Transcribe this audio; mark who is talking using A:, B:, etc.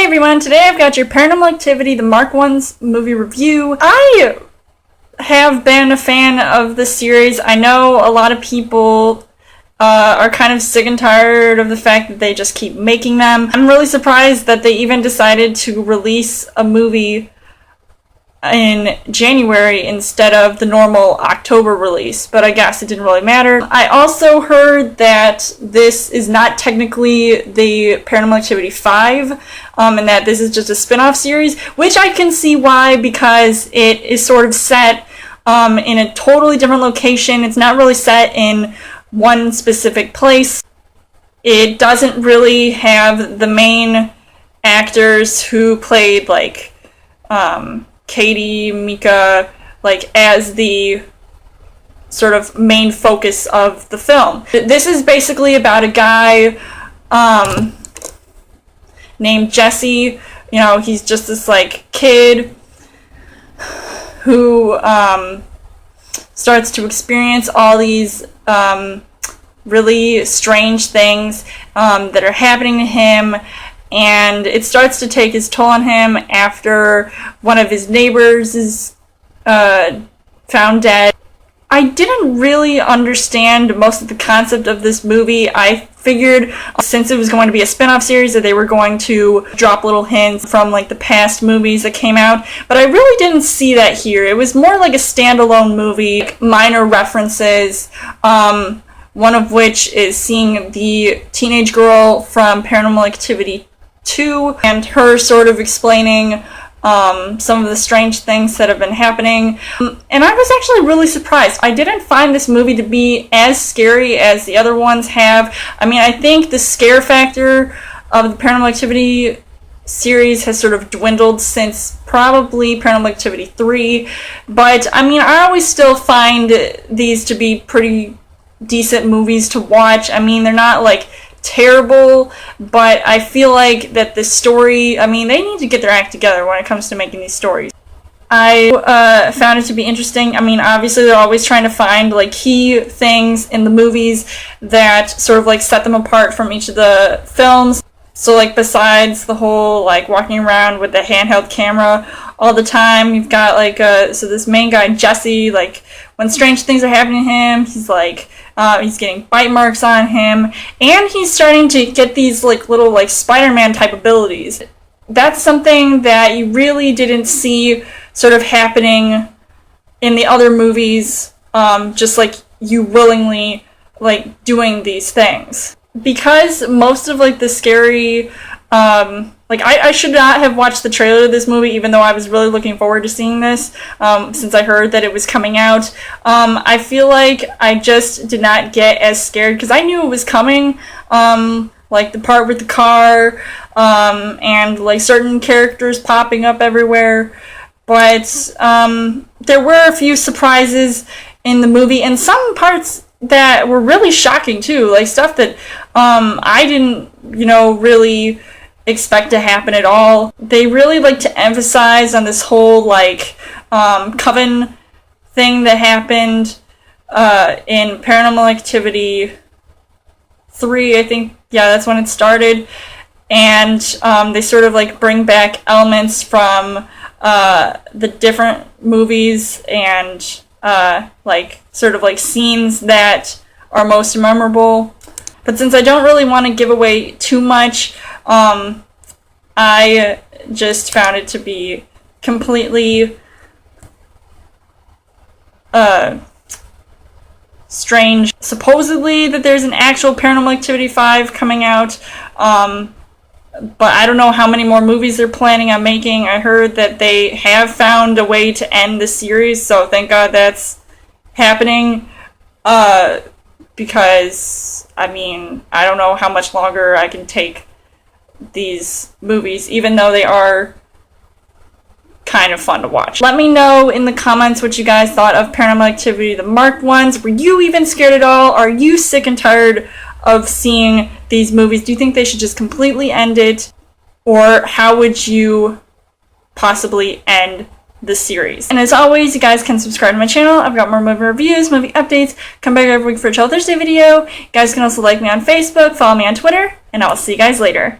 A: everyone, today I've got your Paranormal Activity, the Mark 1's movie review. I have been a fan of this series. I know a lot of people are kind of sick and tired of the fact that they just keep making them. I'm really surprised that they even decided to release a movie in January instead of the normal October release, but I guess it didn't really matter. I also heard that this is not technically the Paranormal Activity 5, and that this is just a spin-off series, which I can see why, because it is sort of set in a totally different location. It's not really set in one specific place. It doesn't really have the main actors who played, like, Katie, Mika, like, as the sort of main focus of the film. This is basically about a guy named Jesse. You know, he's just this, like, kid who starts to experience all these really strange things that are happening to him. And it starts to take its toll on him after one of his neighbors is found dead. I didn't really understand most of the concept of this movie. I figured since it was going to be a spin-off series that they were going to drop little hints from, like, the past movies that came out, but I really didn't see that here. It was more like a standalone movie, minor references, one of which is seeing the teenage girl from Paranormal Activity 2 and her sort of explaining some of the strange things that have been happening. And I was actually really surprised. I didn't find this movie to be as scary as the other ones have. I mean, I think the scare factor of the Paranormal Activity series has sort of dwindled since probably Paranormal Activity 3. But, I mean, I always still find these to be pretty decent movies to watch. I mean, they're not, like, terrible, but I feel like that the story, I mean, they need to get their act together when it comes to making these stories. I found it to be interesting. I mean, obviously they're always trying to find, like, key things in the movies that sort of, like, set them apart from each of the films. So, like, besides the whole, like, walking around with the handheld camera all the time, you've got, like, so this main guy, Jesse, like, when strange things are happening to him, he's, like, he's getting bite marks on him, and he's starting to get these, like, little, like, Spider-Man type abilities. That's something that you really didn't see sort of happening in the other movies, just, like, you willingly, like, doing these things. Because most of, like, the scary, like, I should not have watched the trailer of this movie, even though I was really looking forward to seeing this, since I heard that it was coming out. I feel like I just did not get as scared, because I knew it was coming, like, the part with the car, and, like, certain characters popping up everywhere, but, there were a few surprises in the movie, and some parts that were really shocking, too, like, stuff that, I didn't, you know, really expect to happen at all. They really like to emphasize on this whole, like, coven thing that happened in Paranormal Activity 3, I think. Yeah, that's when it started. And they sort of, like, bring back elements from the different movies and, like, sort of, like, scenes that are most memorable. But since I don't really want to give away too much, I just found it to be completely strange. Supposedly that there's an actual Paranormal Activity 5 coming out, but I don't know how many more movies they're planning on making. I heard that they have found a way to end the series, so thank God that's happening. Because, I mean, I don't know how much longer I can take these movies, even though they are kind of fun to watch. Let me know in the comments what you guys thought of Paranormal Activity, the Mark 1s. Were you even scared at all? Are you sick and tired of seeing these movies? Do you think they should just completely end it? Or how would you possibly end the series? And as always, you guys can subscribe to my channel. I've got more movie reviews, movie updates. Come back every week for a Chill Thursday video. You guys can also like me on Facebook, follow me on Twitter, and I will see you guys later.